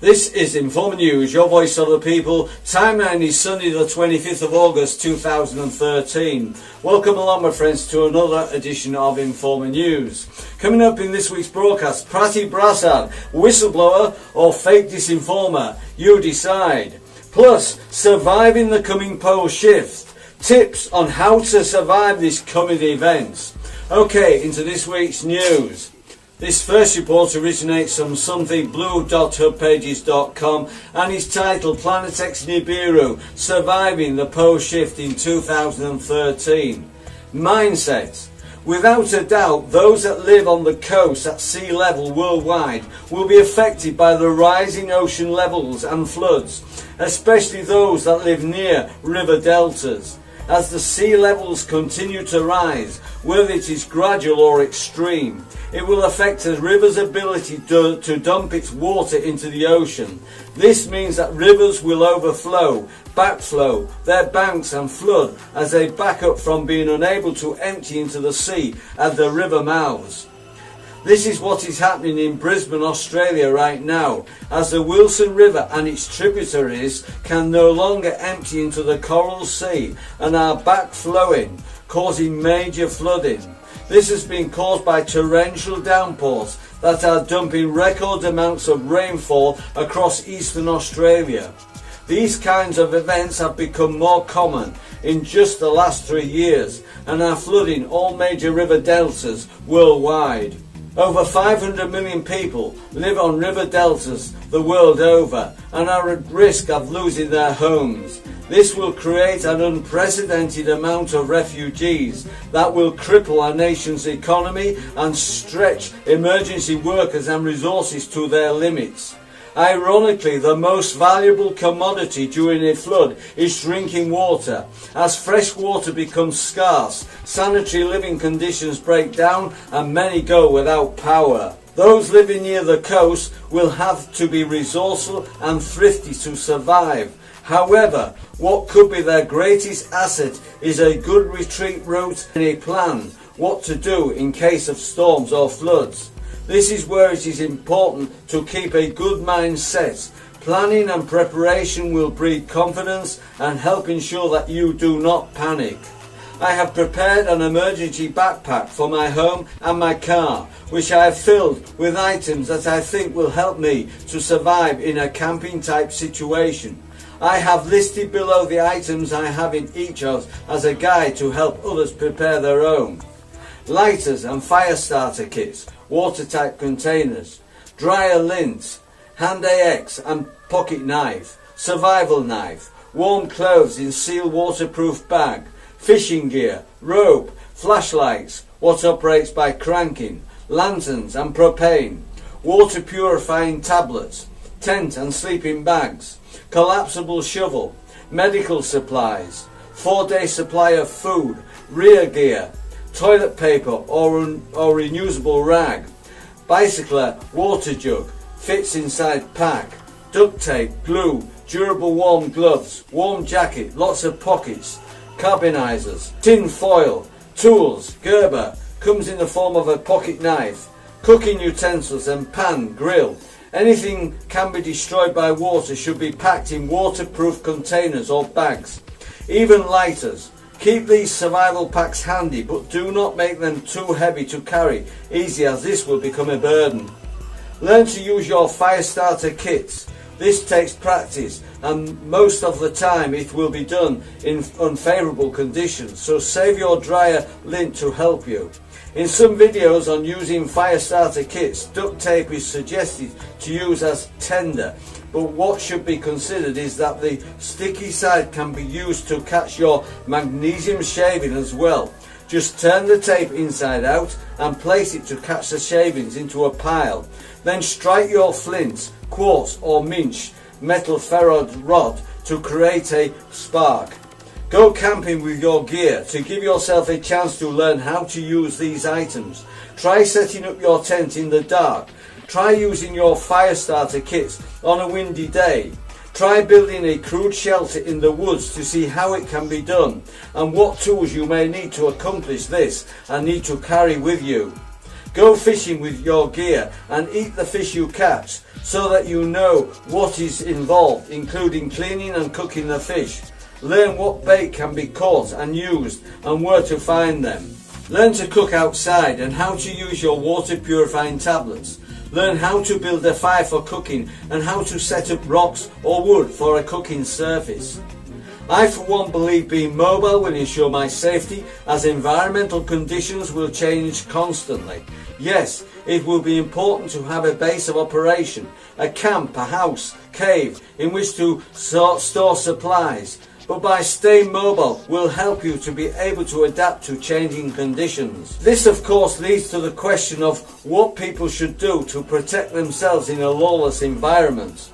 This is Informer News, your voice of the people. Timeline is Sunday the 25th of August 2013. Welcome along my friends to another edition of Informer News. Coming up in this week's broadcast, Prati Prasad, whistleblower or fake disinformer, you decide. Plus, surviving the coming pole shift, tips on how to survive this coming event. Okay, into this week's news. This first report originates from somethingblue.hubpages.com and is titled Planet X Nibiru, Surviving the Pole Shift in 2013. Mindset. Without a doubt, those that live on the coast at sea level worldwide will be affected by the rising ocean levels and floods, especially those that live near river deltas. As the sea levels continue to rise, whether it is gradual or extreme, it will affect the river's ability to dump its water into the ocean. This means that rivers will overflow, backflow their banks and flood as they back up from being unable to empty into the sea at the river mouths. This is what is happening in Brisbane, Australia right now, as the Wilson River and its tributaries can no longer empty into the Coral Sea and are backflowing, causing major flooding. This has been caused by torrential downpours that are dumping record amounts of rainfall across eastern Australia. These kinds of events have become more common in just the last 3 years and are flooding all major river deltas worldwide. Over 500 million people live on river deltas the world over and are at risk of losing their homes. This will create an unprecedented amount of refugees that will cripple our nation's economy and stretch emergency workers and resources to their limits. Ironically, the most valuable commodity during a flood is drinking water. As fresh water becomes scarce, sanitary living conditions break down and many go without power. Those living near the coast will have to be resourceful and thrifty to survive. However, what could be their greatest asset is a good retreat route and a plan what to do in case of storms or floods. This is where it is important to keep a good mindset. Planning and preparation will breed confidence and help ensure that you do not panic. I have prepared an emergency backpack for my home and my car, which I have filled with items that I think will help me to survive in a camping type situation. I have listed below the items I have in each as a guide to help others prepare their own. Lighters and fire starter kits, watertight containers, dryer lint, hand AX and pocket knife, survival knife, warm clothes in sealed waterproof bag, fishing gear, rope, flashlights, what operates by cranking, lanterns and propane, water purifying tablets, tent and sleeping bags, collapsible shovel, medical supplies, 4-day supply of food, rear gear, toilet paper or reusable rag, bicycler water jug, fits inside pack, duct tape, glue, durable warm gloves, warm jacket, lots of pockets, carbonizers, tin foil, tools, Gerber, comes in the form of a pocket knife, cooking utensils and pan, grill. Anything can be destroyed by water should be packed in waterproof containers or bags. Even lighters. Keep these survival packs handy, but do not make them too heavy to carry easy, as this will become a burden. Learn to use your fire starter kits. This takes practice and most of the time it will be done in unfavourable conditions, so save your dryer lint to help you. In some videos on using fire starter kits, duct tape is suggested to use as tender, but what should be considered is that the sticky side can be used to catch your magnesium shaving as well. Just turn the tape inside out and place it to catch the shavings into a pile. Then strike your flint, quartz or minch metal ferrite rod to create a spark. Go camping with your gear to give yourself a chance to learn how to use these items. Try setting up your tent in the dark. Try using your fire starter kits on a windy day. Try building a crude shelter in the woods to see how it can be done and what tools you may need to accomplish this and need to carry with you. Go fishing with your gear and eat the fish you catch so that you know what is involved, including cleaning and cooking the fish. Learn what bait can be caught and used and where to find them. Learn to cook outside and how to use your water purifying tablets. Learn how to build a fire for cooking and how to set up rocks or wood for a cooking surface. I for one believe being mobile will ensure my safety, as environmental conditions will change constantly. Yes, it will be important to have a base of operation, a camp, a house, cave in which to store supplies, but by staying mobile will help you to be able to adapt to changing conditions. This of course leads to the question of what people should do to protect themselves in a lawless environment.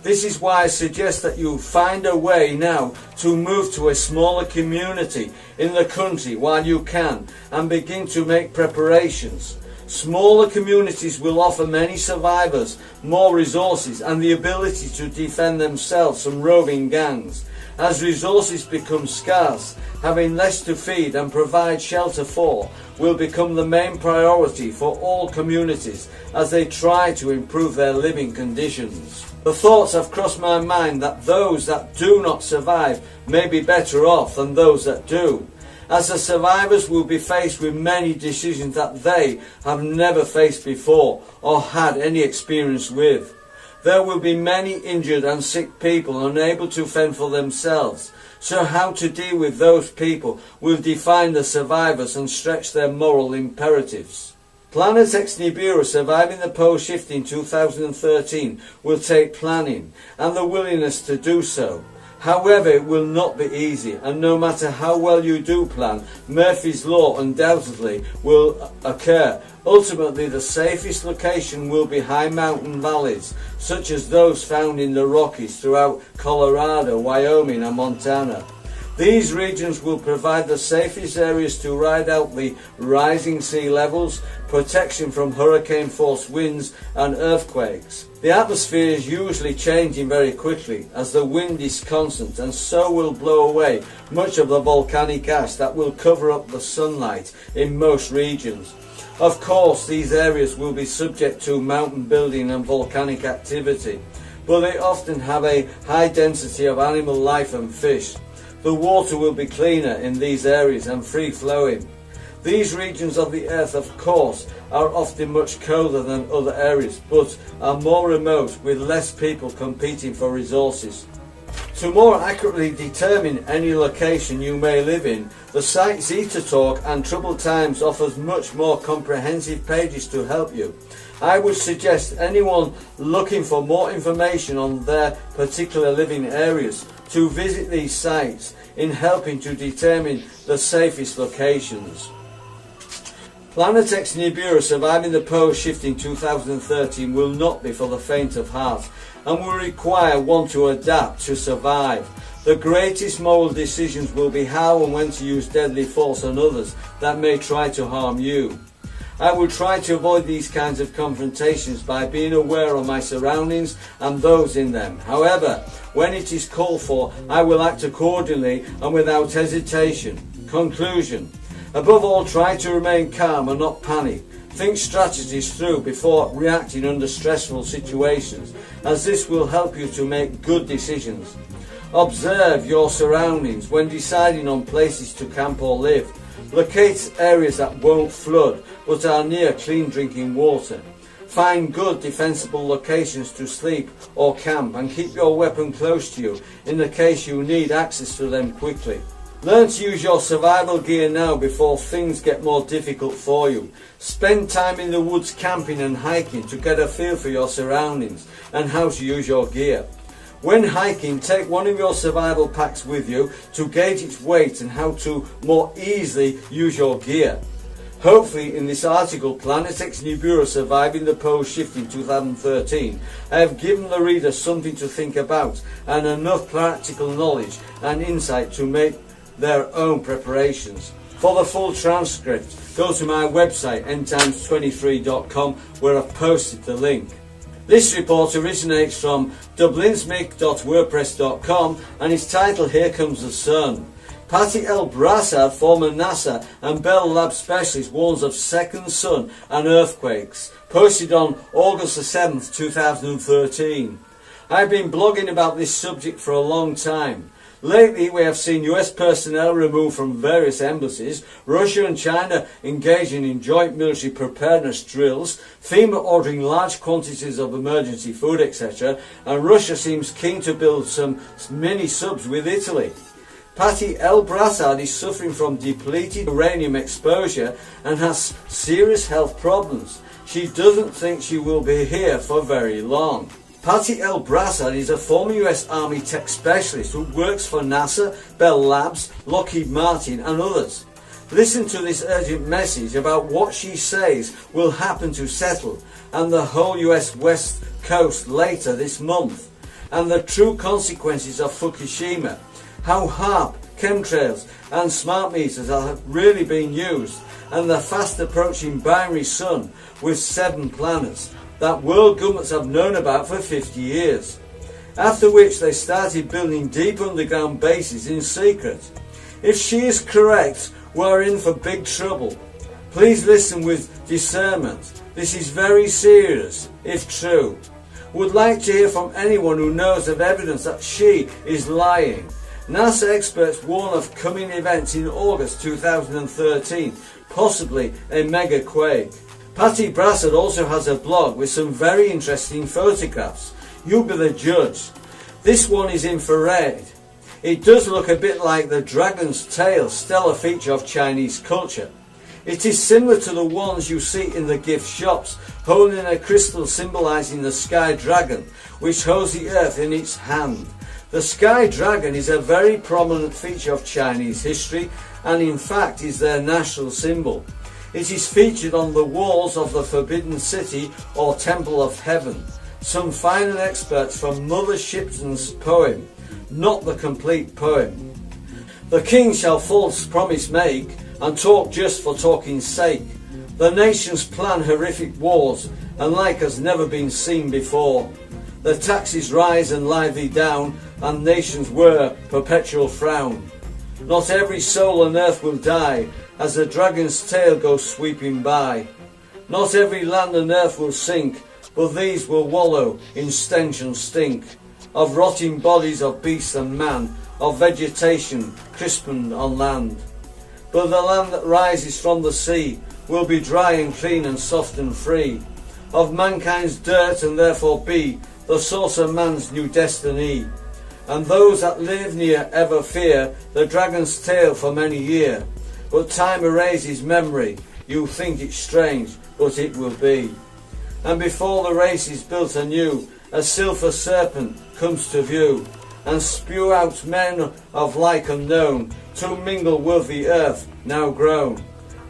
This is why I suggest that you find a way now to move to a smaller community in the country while you can and begin to make preparations. Smaller communities will offer many survivors more resources and the ability to defend themselves from roving gangs. As resources become scarce, having less to feed and provide shelter for will become the main priority for all communities as they try to improve their living conditions. The thoughts have crossed my mind that those that do not survive may be better off than those that do, as the survivors will be faced with many decisions that they have never faced before or had any experience with. There will be many injured and sick people unable to fend for themselves, so how to deal with those people will define the survivors and stretch their moral imperatives. Planet X Nibiru surviving the pole shift in 2013 will take planning and the willingness to do so. However, it will not be easy, and no matter how well you do plan, Murphy's Law undoubtedly will occur. Ultimately, the safest location will be high mountain valleys, such as those found in the Rockies throughout Colorado, Wyoming and Montana. These regions will provide the safest areas to ride out the rising sea levels, protection from hurricane-force winds and earthquakes. The atmosphere is usually changing very quickly as the wind is constant, and so will blow away much of the volcanic ash that will cover up the sunlight in most regions. Of course, these areas will be subject to mountain building and volcanic activity, but they often have a high density of animal life and fish. The water will be cleaner in these areas and free-flowing. These regions of the earth, of course, are often much colder than other areas, but are more remote with less people competing for resources. To more accurately determine any location you may live in, the site ZetaTalk and Troubled Times offers much more comprehensive pages to help you. I would suggest anyone looking for more information on their particular living areas to visit these sites in helping to determine the safest locations. Planet X Nibiru surviving the pole shift in 2013 will not be for the faint of heart and will require one to adapt to survive. The greatest moral decisions will be how and when to use deadly force on others that may try to harm you. I will try to avoid these kinds of confrontations by being aware of my surroundings and those in them. However, when it is called for, I will act accordingly and without hesitation. Conclusion. Above all, try to remain calm and not panic. Think strategies through before reacting under stressful situations, as this will help you to make good decisions. Observe your surroundings when deciding on places to camp or live. Locate areas that won't flood but are near clean drinking water. Find good defensible locations to sleep or camp and keep your weapon close to you in the case you need access to them quickly. Learn to use your survival gear now before things get more difficult for you. Spend time in the woods camping and hiking to get a feel for your surroundings and how to use your gear. When hiking, take one of your survival packs with you to gauge its weight and how to more easily use your gear. Hopefully in this article, Planet X Nibiru surviving the pole shift in 2013, I have given the reader something to think about and enough practical knowledge and insight to make their own preparations. For the full transcript, go to my website endtimes23.com where I've posted the link. This report originates from dublinsmic.wordpress.com and is titled Here Comes the Sun. Patty L. Brassard, former NASA and Bell Labs specialist, warns of second sun and earthquakes. Posted on August the 7th, 2013. I've been blogging about this subject for a long time. Lately we have seen US personnel removed from various embassies, Russia and China engaging in joint military preparedness drills, FEMA ordering large quantities of emergency food, etc., and Russia seems keen to build some mini subs with Italy. Patty L. Brassard is suffering from depleted uranium exposure and has serious health problems. She doesn't think she will be here for very long. Patty L. Brassard is a former US Army tech specialist who works for NASA, Bell Labs, Lockheed Martin and others. Listen to this urgent message about what she says will happen to Seattle and the whole US West Coast later this month, and the true consequences of Fukushima, how HAARP, chemtrails and smart meters are really being used, and the fast approaching binary sun with 7 planets that world governments have known about for 50 years. After which they started building deep underground bases in secret. If she is correct, we're in for big trouble. Please listen with discernment. This is very serious, if true. Would like to hear from anyone who knows of evidence that she is lying. NASA experts warn of coming events in August 2013, possibly a mega quake. Patty Brassard also has a blog with some very interesting photographs. You be the judge. This one is infrared. It does look a bit like the dragon's tail, stellar feature of Chinese culture. It is similar to the ones you see in the gift shops, holding a crystal symbolising the sky dragon, which holds the earth in its hand. The sky dragon is a very prominent feature of Chinese history and in fact is their national symbol. It is featured on the walls of the Forbidden City or Temple of Heaven. Some final experts from Mother Shipton's poem, not the complete poem. The king shall false promise make and talk just for talking's sake. The nations plan horrific wars and like has never been seen before. The taxes rise and lie thee down and nations wear perpetual frown. Not every soul on earth will die as the dragon's tail goes sweeping by. Not every land on earth will sink, but these will wallow in stench and stink, of rotting bodies of beast and man, of vegetation crispened on land. But the land that rises from the sea will be dry and clean and soft and free, of mankind's dirt and therefore be the source of man's new destiny. And those that live near ever fear the dragon's tail for many year. But time erases memory, you think it strange, but it will be. And before the race is built anew, a silver serpent comes to view, and spew out men of like unknown, to mingle with the earth now grown.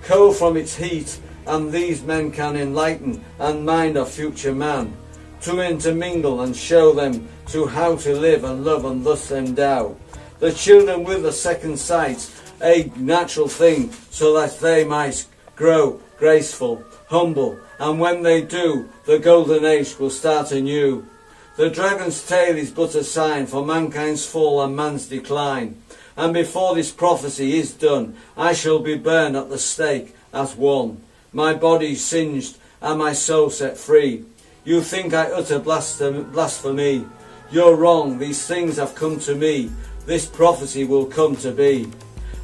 Cold from its heat, and these men can enlighten, and mind of future man, to intermingle and show them to how to live and love and thus endow the children with a second sight, a natural thing, so that they might grow graceful, humble, and when they do, the golden age will start anew. The dragon's tail is but a sign for mankind's fall and man's decline, and before this prophecy is done, I shall be burned at the stake as one, my body singed and my soul set free. You think I utter blasphemy. You're wrong, these things have come to me, this prophecy will come to be.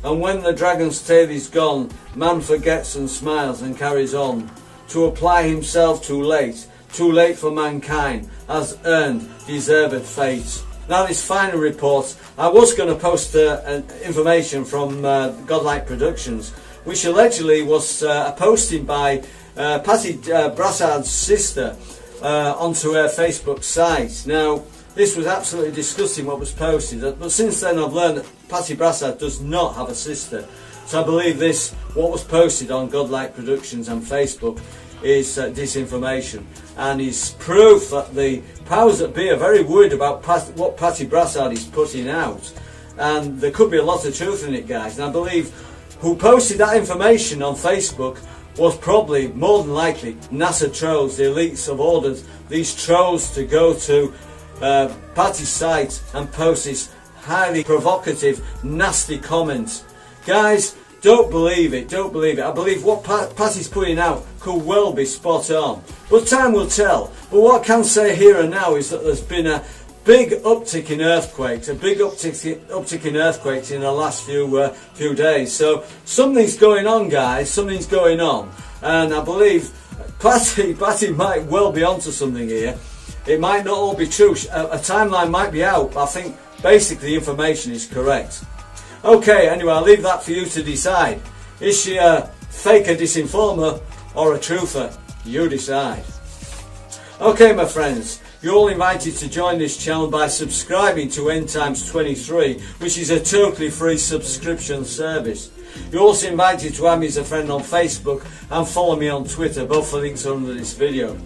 And when the dragon's tail is gone, man forgets and smiles and carries on, to apply himself too late for mankind, has earned deserved fate. Now this final report, I was going to post information from Godlike Productions, which allegedly was a posting by Patty Brassard's sister onto her Facebook site. Now, this was absolutely disgusting what was posted, but since then I've learned that Patty Brassard does not have a sister. So I believe what was posted on Godlike Productions and Facebook is disinformation, and is proof that the powers that be are very worried about what Patty Brassard is putting out. And there could be a lot of truth in it, guys. And I believe who posted that information on Facebook was probably, more than likely, NASA trolls. The elites have ordered these trolls to go to Patty's site and post this highly provocative, nasty comments. Guys, don't believe it, don't believe it. I believe what Patty's putting out could well be spot on, but time will tell. But what I can say here and now is that there's been a big uptick in earthquakes, a big uptick in earthquakes in the last few days. So something's going on, guys, something's going on, and I believe Patty might well be onto something here. It might not all be true, a timeline might be out, but I think basically the information is correct. Okay, anyway, I'll leave that for you to decide. Is she a faker disinformer or a truther? You decide. Okay, my friends, you're all invited to join this channel by subscribing to End Times 23, which is a totally free subscription service. You're also invited to add me as a friend on Facebook and follow me on Twitter. Both the links are under this video.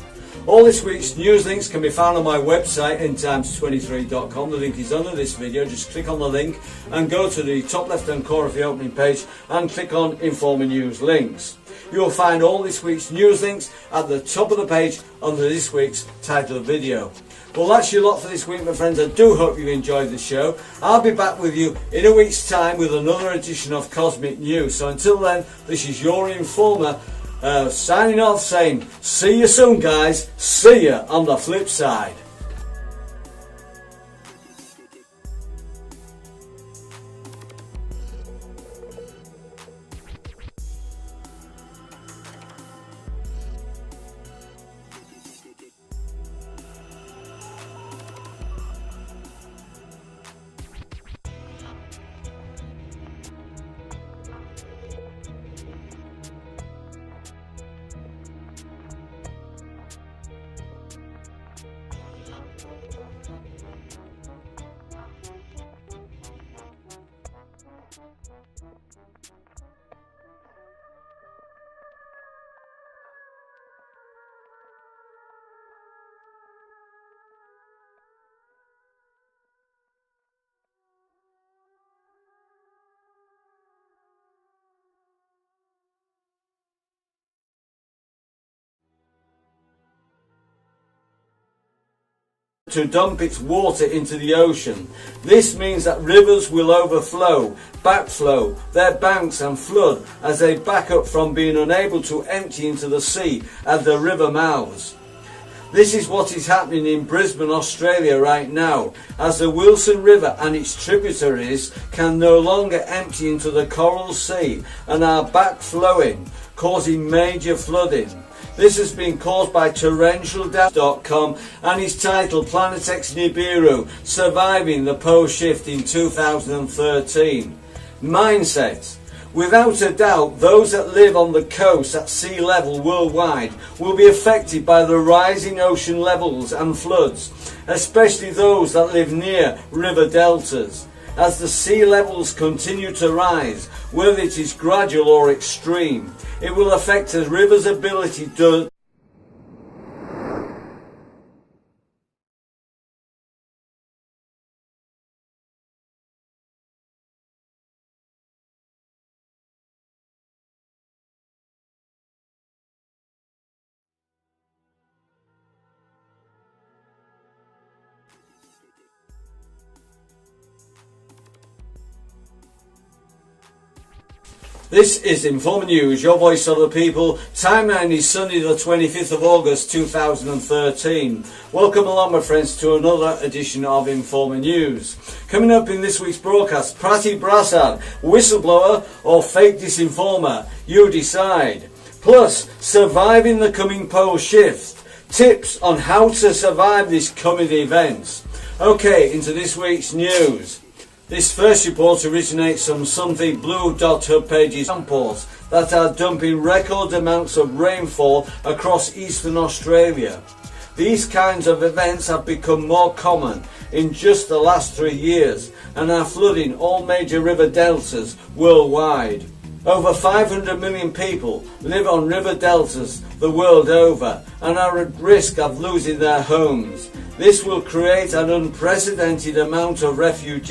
All this week's news links can be found on my website, endtimes23.com. The link is under this video. Just click on the link and go to the top left hand corner of the opening page and click on Informer News links. You'll find all this week's news links at the top of the page under this week's title of video. Well, that's your lot for this week, my friends. I do hope you enjoyed the show. I'll be back with you in a week's time with another edition of Cosmic News. So until then, this is your informer signing off saying, see you soon, guys. See you on the flip side. To dump its water into the ocean. This means that rivers will overflow, backflow their banks and flood as they back up from being unable to empty into the sea at the river mouths. This is what is happening in Brisbane, Australia right now, as the Wilson River and its tributaries can no longer empty into the Coral Sea and are backflowing, causing major flooding. This has been caused by torrential.com and is titled Planet X Nibiru, Surviving the Pole Shift in 2013. Mindset. Without a doubt, those that live on the coast at sea level worldwide will be affected by the rising ocean levels and floods, especially those that live near river deltas. As the sea levels continue to rise, whether it is gradual or extreme, it will affect the river's ability to This is Informer News, your voice of the people. Timeline is Sunday the 25th of August 2013. Welcome along, my friends, to another edition of Informer News. Coming up in this week's broadcast, Patty Brassard, whistleblower or fake disinformer, you decide. Plus, surviving the coming pole shift. Tips on how to survive this coming event. Okay, into this week's news. This first report originates from something blue.hub pages samples that are dumping record amounts of rainfall across eastern Australia. These kinds of events have become more common in just the last 3 years and are flooding all major river deltas worldwide. Over 500 million people live on river deltas the world over and are at risk of losing their homes. This will create an unprecedented amount of refugees